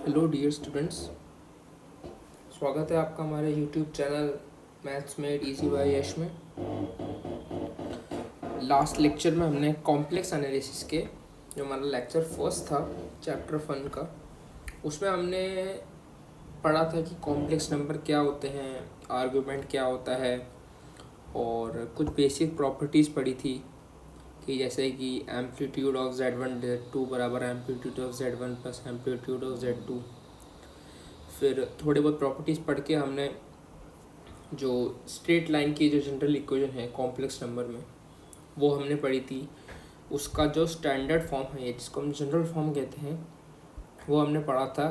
Hello dear students, स्वागत है आपका हमारे YouTube channel maths made easy by Yash में। लास्ट लेक्चर में हमने कॉम्प्लेक्स एनालिसिस के जो हमारा लेक्चर फर्स्ट था चैप्टर 1 का, उसमें हमने पढ़ा था कि कॉम्प्लेक्स नंबर क्या होते हैं, आर्गुमेंट क्या होता है, और कुछ बेसिक प्रॉपर्टीज़ पढ़ी थी कि जैसे कि एम्पलीट्यूड ऑफ Z1 Z2 बराबर amplitude of Z1 plus amplitude of Z2। फिर थोड़े बहुत प्रॉपर्टीज़ पढ़ के हमने जो स्ट्रेट लाइन की जो जनरल इक्वेशन है कॉम्प्लेक्स नंबर में वो हमने पढ़ी थी। उसका जो स्टैंडर्ड फॉर्म है जिसको हम जनरल फॉर्म कहते हैं वो हमने पढ़ा था।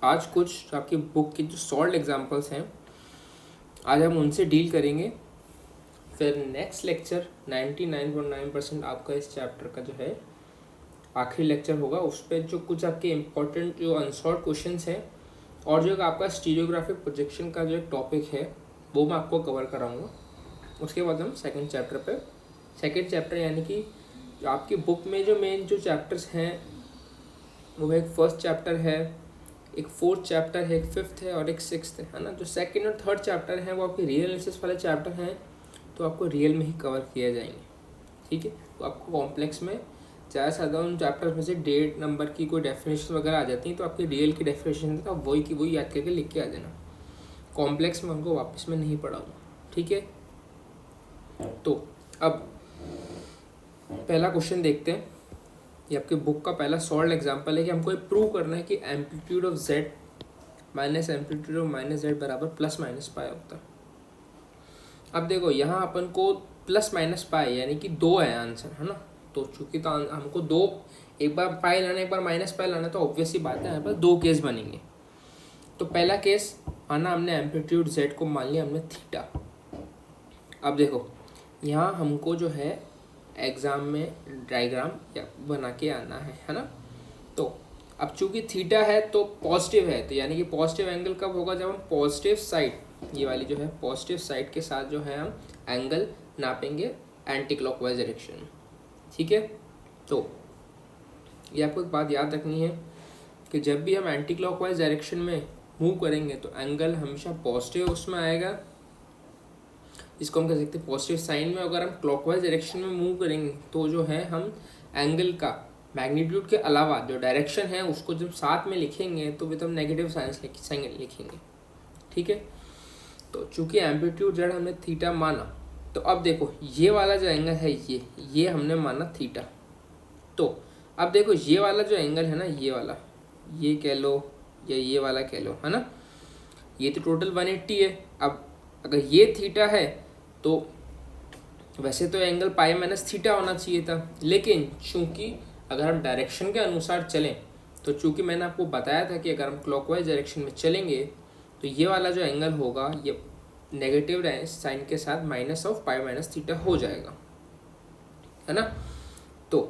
आज कुछ आपकी बुक की जो सॉल्व एग्जांपल्स हैं आज हम उनसे डील करेंगे। फिर नेक्स्ट लेक्चर 99.9% आपका इस चैप्टर का जो है आखिरी लेक्चर होगा। उस पर जो कुछ आपके इम्पोर्टेंट जो अनसॉल्व क्वेश्चंस हैं और जो आपका स्टीरियोग्राफिक प्रोजेक्शन का जो एक टॉपिक है वो मैं आपको कवर कराऊंगा। उसके बाद हम सेकंड चैप्टर यानी कि आपकी बुक में जो मेन जो चैप्टर्स हैं वो एक फर्स्ट चैप्टर है, एक फोर्थ चैप्टर है, एक फिफ्थ है और एक सिक्स्थ है ना। जो सेकंड और थर्ड चैप्टर हैं वो आपके रियल एनालिसिस वाले चैप्टर हैं, तो आपको रियल में ही कवर किया जाएंगे। ठीक है, तो आपको कॉम्प्लेक्स में ज़्यादा से ज़्यादा उन चैप्टर्स में से डेट नंबर की कोई डेफिनेशन वगैरह आ जाती हैं, तो आपकी रियल की डेफिनेशन तो आप वही की वही याद करके लिख के आ जाना। कॉम्प्लेक्स में उनको वापस में नहीं पढ़ाऊँगा। ठीक है, तो अब पहला क्वेश्चन देखते हैं। ये आपके बुक का पहला सॉल्व एग्जांपल है कि हमको ये प्रूव करना है कि amplitude of Z minus amplitude of minus Z बराबर प्लस माइनस पाई होता है। अब देखो यहाँ अपन को प्लस माइनस पाई यानी कि 2 है आंसर, है ना। तो चूंकि तो हमको 2 एक बार पाई लाना एक बार माइनस पाई लाना, तो ऑब्वियस सी बात है यहाँ पर 2 केस बनेंगे। तो पहला केस माना हमने एम्पलीट्यूड जेड को मान लिया हमने थीटा। अब देखो यहाँ हमको जो है एग्जाम में डायग्राम या बना के आना है ना। तो अब चूंकि थीटा है तो पॉजिटिव है, तो यानी कि पॉजिटिव एंगल कब होगा जब हम पॉजिटिव साइड, ये वाली जो है पॉजिटिव साइड के साथ जो है हम एंगल नापेंगे एंटी क्लॉकवाइज डायरेक्शन में। ठीक है, तो ये आपको एक बात याद रखनी है कि जब भी हम एंटी क्लॉकवाइज डायरेक्शन में मूव करेंगे तो एंगल हमेशा पॉजिटिव उसमें आएगा, इसको हम कह सकते हैं पॉजिटिव साइन में। अगर हम क्लॉकवाइज डायरेक्शन में मूव करेंगे तो जो है हम एंगल का मैग्नीट्यूड के अलावा जो डायरेक्शन है उसको जब साथ में लिखेंगे तो विद हम नेगेटिव साइन लिखेंगे। ठीक है, तो चूंकि एम्पलीट्यूड जेड हमने थीटा माना, तो अब देखो ये वाला जो एंगल है ये हमने माना थीटा। तो अब देखो ये वाला जो एंगल है ना, ये वाला, ये कह लो या ये वाला कह लो, है ना, ये तो टोटल 180 है। अब अगर ये थीटा है तो वैसे तो एंगल पाई माइनस थीटा होना चाहिए था, लेकिन चूंकि अगर हम डायरेक्शन के अनुसार चलें तो चूंकि मैंने आपको बताया था कि अगर हम क्लॉकवाइज डायरेक्शन में चलेंगे तो ये वाला जो एंगल होगा ये नेगेटिव साइन के साथ minus of pi minus theta हो जाएगा, है ना। तो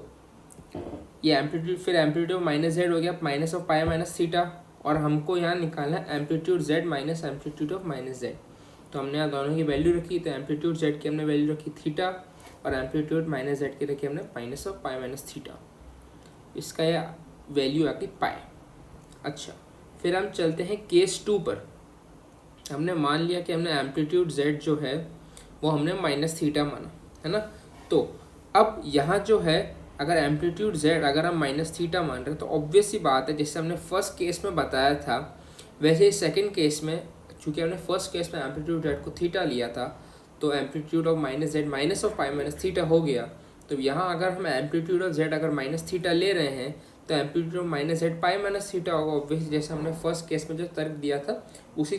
ये एम्पलीट्यूड, फिर एम्पलीट्यूड माइनस जेड हो गया minus of pi minus theta, और हमको यहाँ निकालना है amplitude Z minus amplitude of minus Z. तो हमने यहाँ दोनों की वैल्यू रखी, तो एम्पलीट्यूड जेड की हमने वैल्यू रखी थीटा और एम्पलीट्यूड माइनस जेड की रखी हमने minus of pi minus theta. इसका यह वैल्यू आती पाई। अच्छा, फिर हम चलते हैं केस 2 पर। हमने मान लिया कि हमने एम्पलीट्यूड जेड जो है वो हमने माइनस थीटा माना, है ना। तो अब यहाँ जो है अगर एम्पलीट्यूड जेड अगर हम माइनस थीटा मान रहे हैं तो ऑब्वियस सी बात है, जैसे हमने फर्स्ट केस में बताया था वैसे ही सेकेंड केस में, चूँकि हमने फर्स्ट केस में एम्पलीट्यूड जेड को थीटा लिया था तो amplitude of minus Z minus of pi minus theta हो गया। तो यहाँ अगर हम एम्पलीट्यूड ऑफ जेड अगर माइनस थीटा ले रहे हैं तो amplitude of minus Z pi minus theta होगा। ऑब्वियसली जैसे हमने फर्स्ट केस में जो तर्क दिया था उसी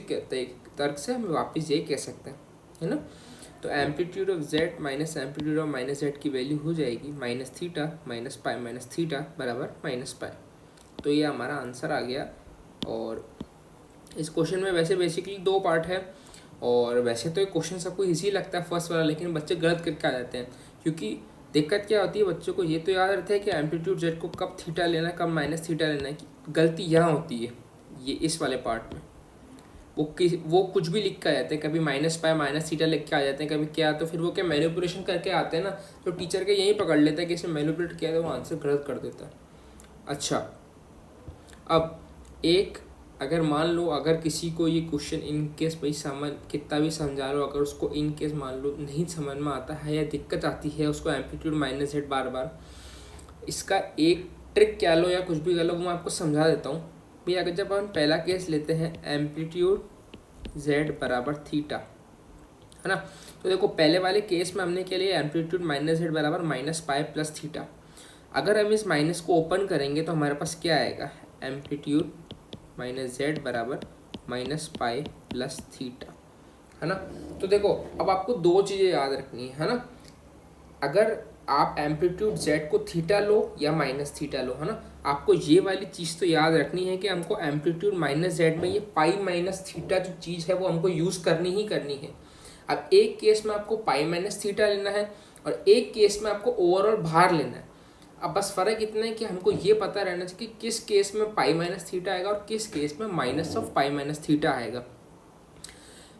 तर्क से हम वापस ये कह सकते हैं, है ना। तो amplitude of Z minus amplitude of minus Z की वैल्यू हो जाएगी minus theta minus pi minus theta बराबर माइनस पाई। तो ये हमारा आंसर आ गया। और इस क्वेश्चन में वैसे बेसिकली 2 पार्ट है, और वैसे तो ये क्वेश्चन सबको इजी लगता है फर्स्ट वाला, लेकिन बच्चे गलत करके आ जाते हैं। क्योंकि दिक्कत क्या होती है, बच्चों को ये तो याद रहता है कि एम्पलीट्यूड जेड को कब थीटा लेना है कब माइनस थीटा लेना है। गलती यहाँ होती है ये इस वाले पार्ट में, वो कुछ भी लिख के आ जाते हैं, कभी माइनस पाई माइनस थीटा लिख के आ जाते हैं, कभी क्या, तो फिर वो क्या मैनिपुलेशन करके आते हैं ना, तो टीचर के यही पकड़ लेता है कि इसने मैनिपुलेट किया तो वो आंसर गलत कर देता है। अच्छा, अब एक अगर मान लो अगर किसी को ये क्वेश्चन इन केस भाई समझ कितना भी समझा लो, अगर उसको इन केस मान लो नहीं समझ में आता है या दिक्कत आती है उसको एम्पलीट्यूड माइनस जेड बार बार, इसका एक ट्रिक क्या लो या कुछ भी कर लो वो मैं आपको समझा देता हूँ। भाई अगर जब हम पहला केस लेते हैं एम्पलीट्यूड जेड बराबर थीटा, है ना, तो देखो पहले वाले केस में हमने क्या लिया, एम्पलीट्यूड माइनस जेड बराबर माइनस पाई प्लस थीटा। अगर हम इस माइनस को ओपन करेंगे तो हमारे पास क्या आएगा, एम्पलीट्यूड माइनस जेड बराबर माइनस पाई प्लस थीटा, है ना। तो देखो अब आपको दो चीज़ें याद रखनी है ना, अगर आप एम्पलीट्यूड जेड को थीटा लो या माइनस थीटा लो, है ना, आपको ये वाली चीज़ तो याद रखनी है कि हमको एम्पलीट्यूड माइनस जेड में ये पाई माइनस थीटा जो चीज़ है वो हमको यूज़ करनी ही करनी है। अब एक केस में आपको पाई माइनस थीटा लेना है और एक केस में आपको ओवरऑल भार लेना है। अब बस फ़र्क इतना है कि हमको ये पता रहना चाहिए कि किस केस में पाई माइनस थीटा आएगा और किस केस में minus of pi minus theta आएगा।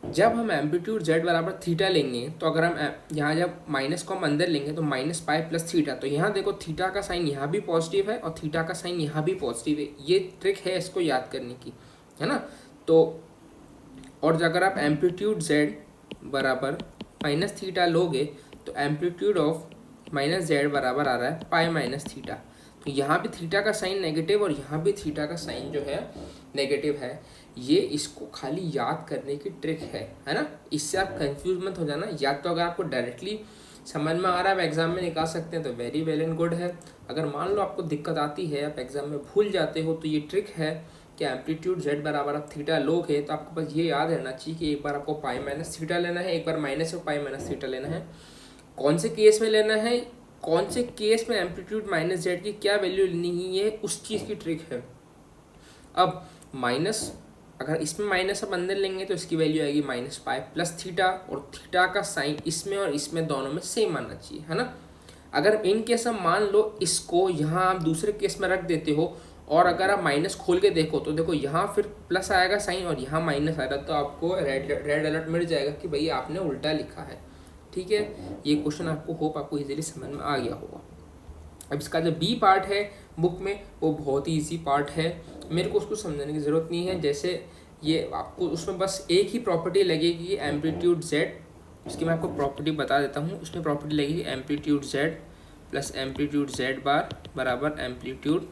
जब हम एम्पलीट्यूड जेड बराबर थीटा लेंगे तो अगर हम यहाँ जब माइनस को हम अंदर लेंगे तो माइनस पाई प्लस थीटा, तो यहाँ देखो थीटा का साइन यहाँ भी पॉजिटिव है और थीटा का साइन यहाँ भी पॉजिटिव है। ये ट्रिक है इसको याद करने की, है ना। तो और अगर आप एम्पलीट्यूड जेड बराबर माइनस थीटा लोगे तो एम्पलीट्यूड ऑफ माइनस जेड बराबर आ रहा है पाई माइनस थीटा। तो यहाँ भी थीटा का साइन नेगेटिव और यहाँ भी थीटा का साइन जो है नेगेटिव है। ये इसको खाली याद करने की ट्रिक है ना। इससे आप कंफ्यूज मत हो जाना। या तो अगर आपको डायरेक्टली समझ में आ रहा है आप एग्जाम में निकाल सकते हैं तो वेरी वेल एंड गुड है। अगर मान लो आपको दिक्कत आती है, आप एग्जाम में भूल जाते हो, तो ये ट्रिक है कि एम्पलीट्यूड जेड बराबर आप थीटा लोगे तो आपको बस ये याद रहना चाहिए कि एक बार आपको पाई माइनस थीटा लेना है, एक बार minus of pi minus theta लेना है। कौन से केस में लेना है, कौन से केस में एम्पलीट्यूड माइनस जेड की क्या वैल्यू लेनी है, ये उस चीज़ की ट्रिक है। अब माइनस अगर इसमें माइनस अब अंदर लेंगे तो इसकी वैल्यू आएगी माइनस पाई प्लस थीटा और थीटा का साइन इसमें और इसमें दोनों में सेम आना चाहिए, है ना। अगर इन केस हम मान लो इसको यहाँ आप दूसरे केस में रख देते हो और अगर आप माइनस खोल के देखो तो देखो यहाँ फिर प्लस आएगा साइन और यहाँ माइनस आएगा, तो आपको रेड अलर्ट मिल जाएगा कि भाई आपने उल्टा लिखा है। ठीक है, ये क्वेश्चन आपको होप आपको इजीली समझ में आ गया होगा। अब इसका जो बी पार्ट है बुक में वो बहुत ही ईजी पार्ट है, मेरे को उसको समझने की ज़रूरत नहीं है। जैसे ये आपको उसमें बस एक ही प्रॉपर्टी लगेगी एम्पलीट्यूड जेड, इसकी मैं आपको प्रॉपर्टी बता देता हूँ। उसमें प्रॉपर्टी लगेगी amplitude z plus amplitude z bar बराबर एम्पलीट्यूड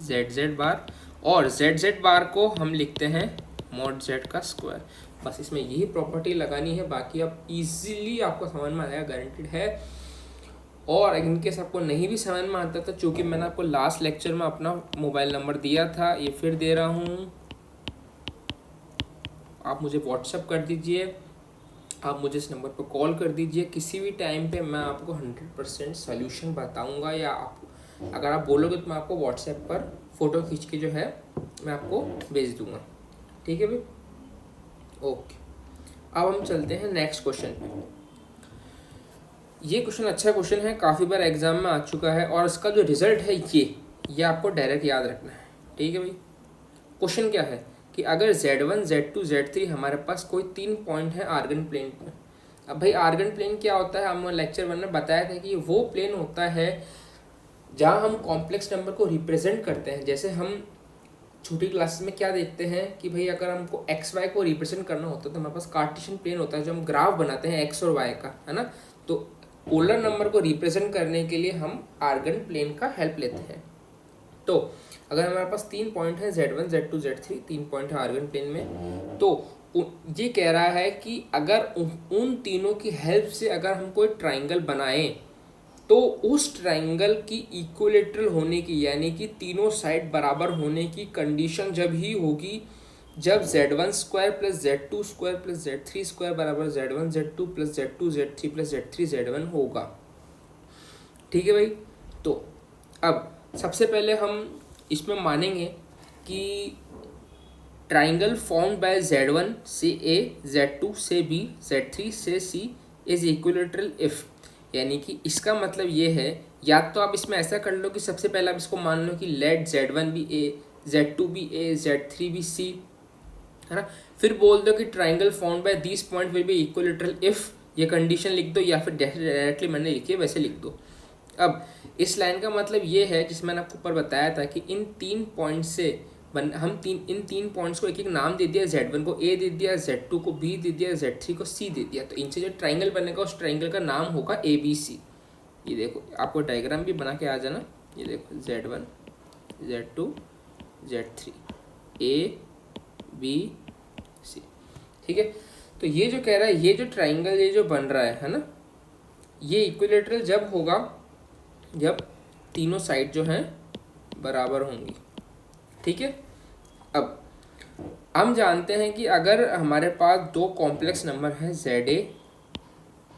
जेड बार, और जेड बार को हम लिखते हैं मॉड जेड का स्क्वायर। बस इसमें यही प्रॉपर्टी लगानी है, बाकी आप इजीली आपको समझ में आएगा, गारंटेड है। और इनकेस आपको नहीं भी समझ में आता था, चूँकि मैंने आपको लास्ट लेक्चर में अपना मोबाइल नंबर दिया था, ये फिर दे रहा हूँ, आप मुझे व्हाट्सएप कर दीजिए, आप मुझे इस नंबर पर कॉल कर दीजिए। किसी भी टाइम पे मैं आपको 100% सोल्यूशन बताऊंगा, या आप अगर आप बोलोगे तो मैं आपको व्हाट्सएप पर फ़ोटो खींच के जो है मैं आपको भेज दूंगा। ठीक है भाई, ओके। अब हम चलते हैं नेक्स्ट क्वेश्चन पे। ये क्वेश्चन अच्छा क्वेश्चन है, काफ़ी बार एग्जाम में आ चुका है और इसका जो रिजल्ट है ये आपको डायरेक्ट याद रखना है। ठीक है भाई, क्वेश्चन क्या है कि अगर Z1, Z2, Z3 हमारे पास कोई 3 पॉइंट है आर्गन प्लेन पर। अब भाई आर्गन प्लेन क्या होता है, हम लेक्चर 1 में बताया था कि वो प्लेन होता है जहाँ हम कॉम्प्लेक्स नंबर को रिप्रेजेंट करते हैं। जैसे हम छोटी क्लासेस में क्या देखते हैं कि भाई अगर हमको एक्स वाई को रिप्रेजेंट करना होता है तो हमारे पास कार्टेशियन प्लेन होता है जो हम ग्राफ बनाते हैं एक्स और वाई का, है ना। तो पोलर नंबर को रिप्रेजेंट करने के लिए हम आर्गन प्लेन का हेल्प लेते हैं। तो अगर हमारे पास 3 पॉइंट है Z1, Z2, Z3, 3 पॉइंट है आर्गन प्लेन में, तो ये कह रहा है कि अगर उन तीनों की हेल्प से अगर हम कोई ट्राइंगल बनाएं तो उस ट्राइंगल की इक्विलेटरल होने की, यानी कि तीनों साइड बराबर होने की कंडीशन जब ही होगी जब Z1 square plus Z2 square plus Z3 square बराबर Z1 Z2 plus Z2 Z3 plus Z3 Z1 होगा। ठीक है भाई, तो अब सबसे पहले हम इसमें मानेंगे कि ट्राइंगल फॉर्म्ड बाय Z1 से A, Z2 से B, Z3 से C इज इक्विलेटरल इफ, यानी कि इसका मतलब ये है, या तो आप इसमें ऐसा कर लो कि सबसे पहले आप इसको मान लो कि लेट Z1 भी A, Z2 भी A, Z3 भी C, है ना। फिर बोल दो कि triangle formed by this point will be equilateral if, ये कंडीशन लिख दो, या फिर डायरेक्टली मैंने लिखी है वैसे लिख दो। अब इस लाइन का मतलब ये है जिसमें मैंने आपको ऊपर बताया था कि इन 3 पॉइंट से हम इन तीन पॉइंट्स को एक एक नाम दे दिया, Z1 को A दे दिया, Z2 को B दे दिया, Z3 को C दे दिया। तो इनसे जो ट्राइंगल बनेगा उस ट्राइंगल का नाम होगा ABC। ये देखो आपको डायग्राम भी बना के आ जाना, ये देखो Z1 Z2 Z3 ABC, ठीक है। तो ये जो कह रहा है, ये जो ट्राइंगल ये जो बन रहा है ना, ये इक्विलेटरल जब होगा जब तीनों साइड जो हैं बराबर होंगी, ठीक है। अब हम जानते हैं कि अगर हमारे पास दो कॉम्प्लेक्स नंबर हैं ZA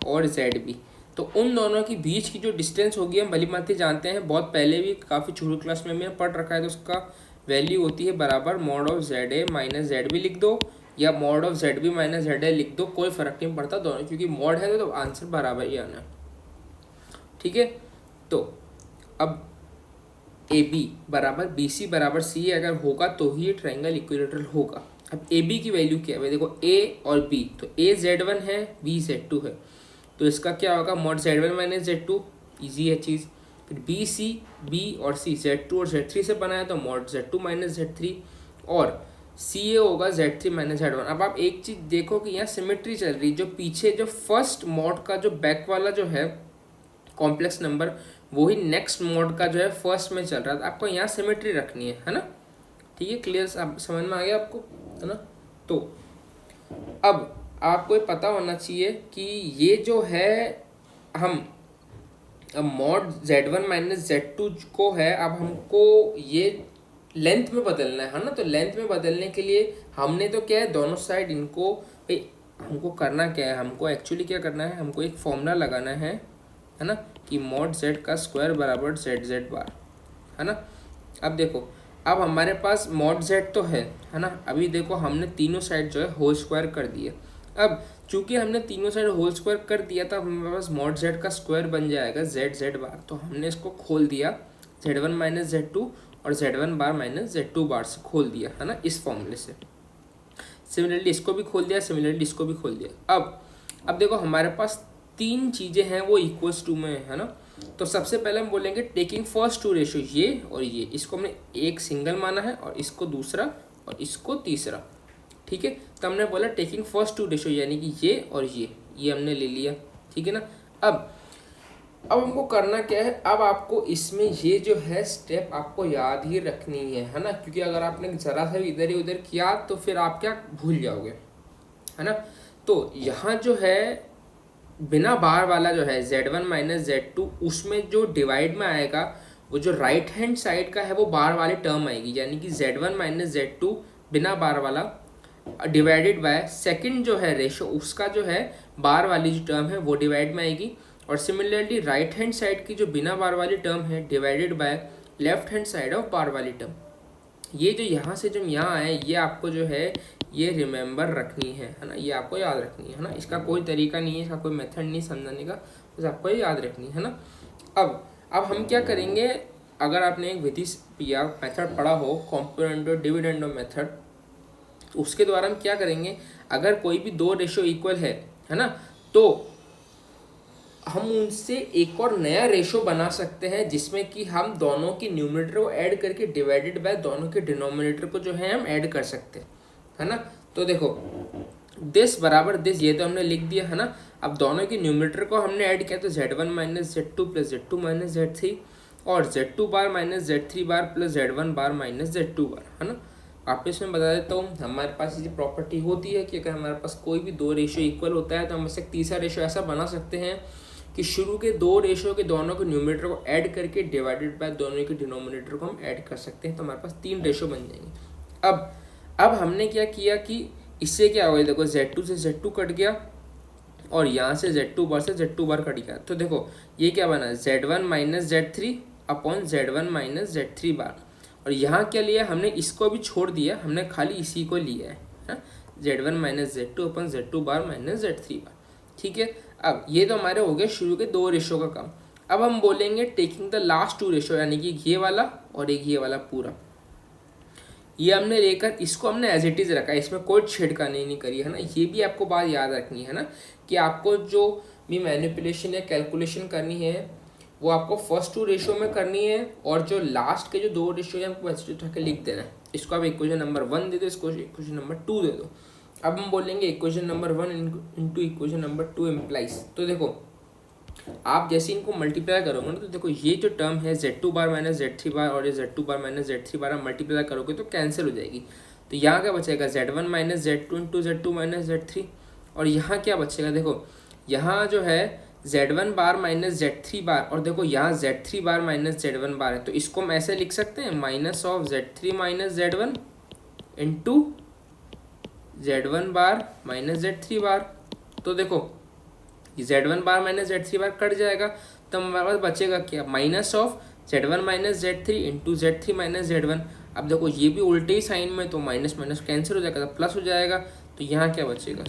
और ZB, तो उन दोनों के बीच की जो डिस्टेंस होगी हम भली भांति जानते हैं, बहुत पहले भी काफ़ी छोटी क्लास में हमने पढ़ रखा है। तो उसका वैल्यू होती है बराबर mod of ZA minus ZB लिख दो या mod of ZB minus ZA लिख दो, कोई फर्क नहीं पड़ता दोनों, क्योंकि मॉड है तो आंसर बराबर ही आना है, ठीक है। तो अब AB बराबर BC बराबर C अगर होगा तो ही ये ट्राइंगल इक्विलेटरल होगा। अब AB की वैल्यू क्या है, देखो A और B, तो A Z1 है, B Z2 है, तो इसका क्या होगा mod Z1 minus Z2, easy है चीज़। फिर BC, B और C Z2 और Z3 से बना है तो मॉड Z2 माइनस Z3, और CA होगा Z3 माइनस Z1। अब आप एक चीज़ देखो कि यहाँ सिमेट्री चल रही है, जो पीछे जो फर्स्ट मॉड का जो बैक वाला जो है कॉम्प्लेक्स नंबर, वही नेक्स्ट मोड का जो है फर्स्ट में चल रहा था। आपको यहाँ सिमेट्री रखनी है ना, ठीक है। क्लियर समझ में आ गया आपको, है ना। तो अब आपको ये पता होना चाहिए कि ये जो है हम अब मॉड Z1 माइनस Z2 को है, अब हमको ये लेंथ में बदलना है ना। तो लेंथ में बदलने के लिए हमने तो क्या है, दोनों साइड इनको हमको करना क्या है, हमको एक्चुअली क्या करना है, हमको एक फॉर्मूला लगाना है ना, कि मॉड Z का स्क्वायर बराबर ZZ बार, है ना। अब देखो, अब हमारे पास मॉड Z तो है ना। अभी देखो हमने तीनों साइड जो है होल स्क्वायर कर दिए। अब चूंकि हमने तीनों साइड होल स्क्वायर कर दिया था, हमारे पास मॉड Z का स्क्वायर बन जाएगा ZZ बार। तो हमने इसको खोल दिया Z1 माइनस Z2 और Z1 बार माइनस Z2 बार से खोल दिया, है ना, इस फॉर्मूले से। सिमिलरली इसको भी खोल दिया, सिमिलरली इसको भी खोल दिया। अब देखो हमारे पास तीन चीज़ें हैं वो इक्वल्स टू में है ना। तो सबसे पहले हम बोलेंगे टेकिंग फर्स्ट टू रेशियो, ये और ये, इसको हमने एक सिंगल माना है और इसको दूसरा और इसको तीसरा, ठीक है। तो हमने बोला टेकिंग फर्स्ट टू रेशियो, यानी कि ये और ये हमने ले लिया, ठीक है ना। अब हमको करना क्या है, अब आपको इसमें ये जो है स्टेप आपको याद ही रखनी है ना, क्योंकि अगर आपने ज़रा सा इधर ही उधर किया तो फिर आप क्या भूल जाओगे, है ना। तो यहाँ जो है बिना बार वाला जो है Z1 माइनस Z2, उसमें जो डिवाइड में आएगा वो जो राइट हैंड साइड का है वो बार वाली टर्म आएगी, यानी कि Z1 माइनस Z2 बिना बार वाला डिवाइडेड बाय सेकंड जो है रेशो, उसका जो है बार वाली जो टर्म है वो डिवाइड में आएगी। और सिमिलरली राइट हैंड साइड की जो बिना बार वाली टर्म है divided by left hand side of बार वाली टर्म। ये जो यहाँ से जो यहाँ आए, ये आपको जो है ये रिमेंबर रखनी है ना, ये आपको याद रखनी है ना। इसका कोई तरीका नहीं है, इसका कोई मेथड नहीं समझाने का, बस आपको ये याद रखनी है ना। अब हम क्या करेंगे, अगर आपने एक विधि या मेथड पढ़ा हो कॉम्पोनेंटो डिविडेंडो मेथड, तो उसके द्वारा हम क्या करेंगे, अगर कोई भी दो रेशो इक्वल है ना, तो हम उनसे एक और नया रेशो बना सकते हैं जिसमें कि हम दोनों की न्यूमरेटर को ऐड करके डिवाइडेड बाय दोनों के डिनोमिनेटर को जो है हम ऐड कर सकते हैं, है ना। तो देखो दिस बराबर दिस, ये तो हमने लिख दिया, है ना। अब दोनों की न्यूमरेटर को हमने ऐड किया तो Z1 minus Z2 plus Z2 minus Z3 और Z2 बार माइनस Z3 बार प्लस Z1 बार माइनस Z2 बार, है ना। वापस मैं बता देता हूँ, हमारे पास ये प्रॉपर्टी होती है कि अगर हमारे पास कोई भी दो रेशो इक्वल होता है तो हम इससे तीसरा रेशो ऐसा बना सकते हैं कि शुरू के दो रेशो के दोनों के न्यूमरेटर को ऐड करके डिवाइडेड बाय दोनों के डिनोमिनेटर को हम ऐड कर सकते हैं, तो हमारे पास तीन रेशो बन जाएंगे। अब हमने क्या किया कि इससे क्या हुआ, देखो Z2 से Z2 कट गया और यहाँ से Z2 बार से Z2 बार कट गया। तो देखो ये क्या बना, Z1 minus Z3 upon Z1 minus Z3 बार, और यहाँ क्या लिया हमने, इसको भी छोड़ दिया, हमने खाली इसी को लिया है Z1 minus Z2 upon Z2 बार माइनस Z3 बार, ठीक है। अब ये तो हमारे हो गए शुरू के दो रेशो का काम। अब हम बोलेंगे taking the last to ratio, यानी कि ये वाला और एक ये वाला पूरा, ये हमने लेकर इसको हमने एज इट इज रखा है, इसमें कोई छेड़खानी नहीं करी, है ना। ये भी आपको बात याद रखनी है ना, कि आपको जो भी मैनिपुलेशन या कैलकुलेशन करनी है वो आपको फर्स्ट टू रेशो में करनी है, और जो लास्ट के जो दो रेशो है हमको एज इट इज लिख देना इसको आप इक्वेशन नंबर 1 दे दो, इसको इक्वेशन नंबर 2 दे दो। अब हम बोलेंगे equation number 1 into equation number 2 implies. तो देखो आप जैसे इनको मल्टीप्लाई करोगे ना, तो देखो ये जो टर्म है Z2 बार माइनस Z3 बार और ये Z2 बार माइनस Z3 बार आप मल्टीप्लाई करोगे तो कैंसिल हो जाएगी। तो यहाँ क्या बचेगा Z1 minus Z2 into Z2 minus Z3। और यहाँ क्या बचेगा, देखो यहाँ जो है Z1 बार माइनस Z3 बार, और देखो यहाँ Z3 बार माइनस Z1 बार है। तो इसको हम ऐसे लिख सकते हैं minus of Z3 minus Z1 into Z1 bar minus Z3 बार। तो देखो Z1 बार माइनस Z3 बार कट जाएगा, तो हमारे पास बचेगा क्या, minus of Z1 minus Z3 into Z3 minus Z1। अब देखो ये भी उल्टे ही साइन में, तो माइनस माइनस कैंसिल हो जाएगा, तो प्लस हो जाएगा। तो यहाँ क्या बचेगा,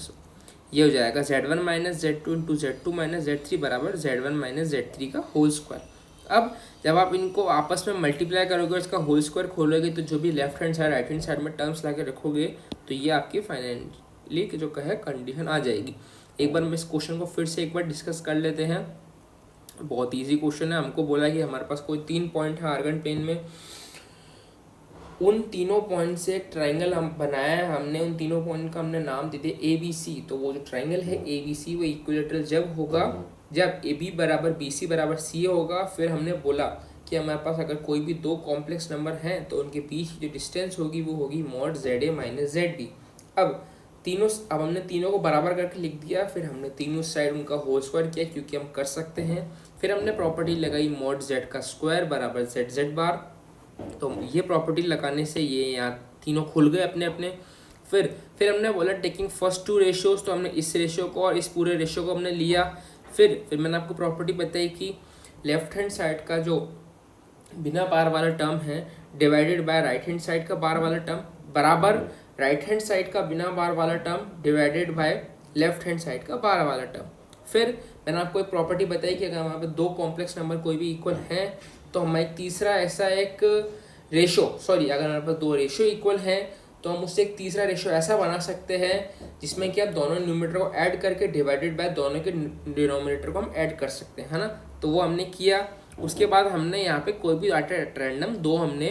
ये हो जाएगा Z1 minus Z2 into Z2 minus Z3 बराबर Z1 माइनस Z3 का होल स्क्वायर। अब जब आप इनको आपस में मल्टीप्लाई करोगे, इसका होल स्क्वायर खोलोगे, तो जो भी left hand side right hand side में टर्म्स ला के रखोगे, तो ये आपकी फाइनली जो है कंडीशन आ जाएगी। एक बार मैं इस क्वेश्चन को फिर से एक बार डिस्कस कर लेते हैं। बहुत इजी क्वेश्चन है। हमको बोला कि हमारे पास कोई 3 पॉइंट है आर्गन प्लेन में, उन तीनों पॉइंट से एक ट्राइंगल हम बनाया है हमने, उन तीनों पॉइंट का हमने नाम दे दिया ABC। तो वो जो ट्राइंगल है ABC वो इक्विलेटरल जब होगा जब AB बराबर BC बराबर CA होगा। फिर हमने बोला कि हमारे पास अगर कोई भी दो कॉम्प्लेक्स नंबर हैं तो उनके बीच जो डिस्टेंस होगी वो होगी मॉड ZA माइनस ZB। अब हमने तीनों को बराबर करके लिख दिया, फिर हमने तीनों साइड उनका होल स्क्वायर किया क्योंकि हम कर सकते हैं। फिर हमने प्रॉपर्टी लगाई मॉड Z का स्क्वायर बराबर ZZ बार। तो ये प्रॉपर्टी लगाने से ये यहाँ तीनों खुल गए अपने अपने। फिर हमने बोला टेकिंग फर्स्ट 2 रेशियोज, तो हमने इस रेशियो को और इस पूरे रेशियो को हमने लिया। फिर मैंने आपको प्रॉपर्टी बताई कि लेफ्ट हैंड साइड का जो बिना बार वाला टर्म है divided by right hand side का बार वाला टर्म बराबर राइट हैंड साइड का बिना बार वाला term divided by left hand side का बार वाला टर्म। फिर मैंने आपको एक प्रॉपर्टी बताई कि अगर हमारे पास दो कॉम्प्लेक्स नंबर कोई भी इक्वल हैं तो हम एक तीसरा ऐसा एक अगर हमारे पास दो रेशियो इक्वल हैं तो हम उससे एक तीसरा रेशियो ऐसा बना सकते हैं जिसमें कि आप दोनों न्यूमरेटर को ऐड करके डिवाइडेड बाय दोनों के डिनोमिनेटर को हम ऐड कर सकते हैं, है ना। तो वो हमने किया। उसके बाद हमने यहाँ पे कोई भी रैंडम दो हमने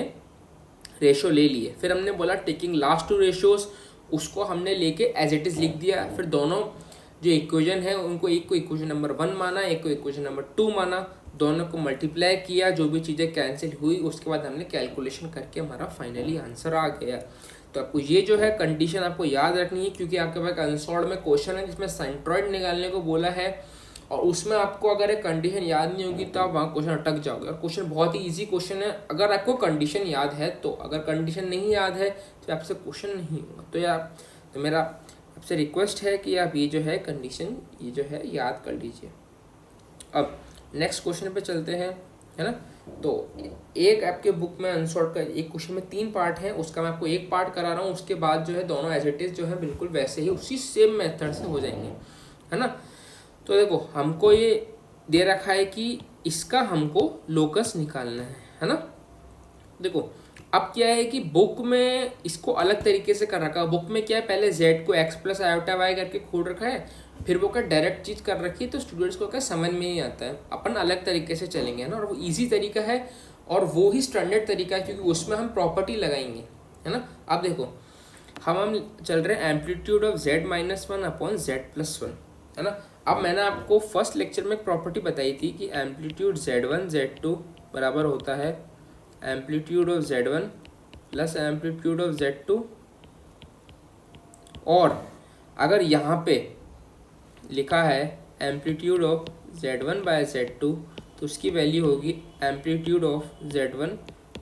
रेशियो ले लिए। फिर हमने बोला टेकिंग लास्ट 2 रेशियोज, उसको हमने लेके एज इट इज़ लिख दिया। फिर दोनों जो इक्वेशन है उनको एक को इक्वेशन नंबर 1 माना, एक को इक्वेशन नंबर 2 माना, दोनों को मल्टीप्लाई किया, जो भी चीज़ें कैंसिल हुई उसके बाद हमने कैलकुलेशन करके हमारा फाइनली आंसर आ गया। तो आपको ये जो है कंडीशन आपको याद रखनी है क्योंकि आपके पास अनसॉल्व्ड में क्वेश्चन है जिसमें सेंट्रॉइड निकालने को बोला है और उसमें आपको अगर एक कंडीशन याद नहीं होगी तो आप वहाँ क्वेश्चन अटक जाओगे। और क्वेश्चन बहुत ही इजी क्वेश्चन है अगर आपको कंडीशन याद है तो, अगर कंडीशन नहीं याद है तो आपसे क्वेश्चन नहीं होगा। तो मेरा आपसे रिक्वेस्ट है कि आप ये जो है कंडीशन ये जो है याद कर लीजिए। अब नेक्स्ट क्वेश्चन पे चलते हैं, है ना। तो एक आपके बुक में अनसॉल्व का एक क्वेश्चन में 3 पार्ट है, उसका मैं आपको एक पार्ट करा रहा हूँ, उसके बाद जो है दोनों एज इट इज जो है बिल्कुल वैसे ही उसी सेम मेथड से हो जाएंगे, है ना। तो देखो हमको ये दे रखा है कि इसका हमको लोकस निकालना है ना। देखो अब क्या है कि बुक में इसको अलग तरीके से कर रखा है। बुक में क्या है, पहले z को x प्लस आयोटा y करके खोल रखा है, फिर वो क्या डायरेक्ट चीज़ कर रखी है, तो स्टूडेंट्स को क्या समझ में नहीं आता है। अपन अलग तरीके से चलेंगे ना, और वो ईजी तरीका है और वो ही स्टैंडर्ड तरीका है क्योंकि उसमें हम प्रॉपर्टी लगाएंगे, है ना। अब देखो हम चल रहे हैं amplitude of z minus 1 upon z plus 1, है ना। अब मैंने आपको फर्स्ट लेक्चर में एक प्रॉपर्टी बताई थी कि एम्पलीट्यूड z1 z2 बराबर होता है amplitude of z1 plus amplitude of z2, और अगर यहाँ पे लिखा है amplitude of z1 bye z2 तो उसकी वैल्यू होगी amplitude of z1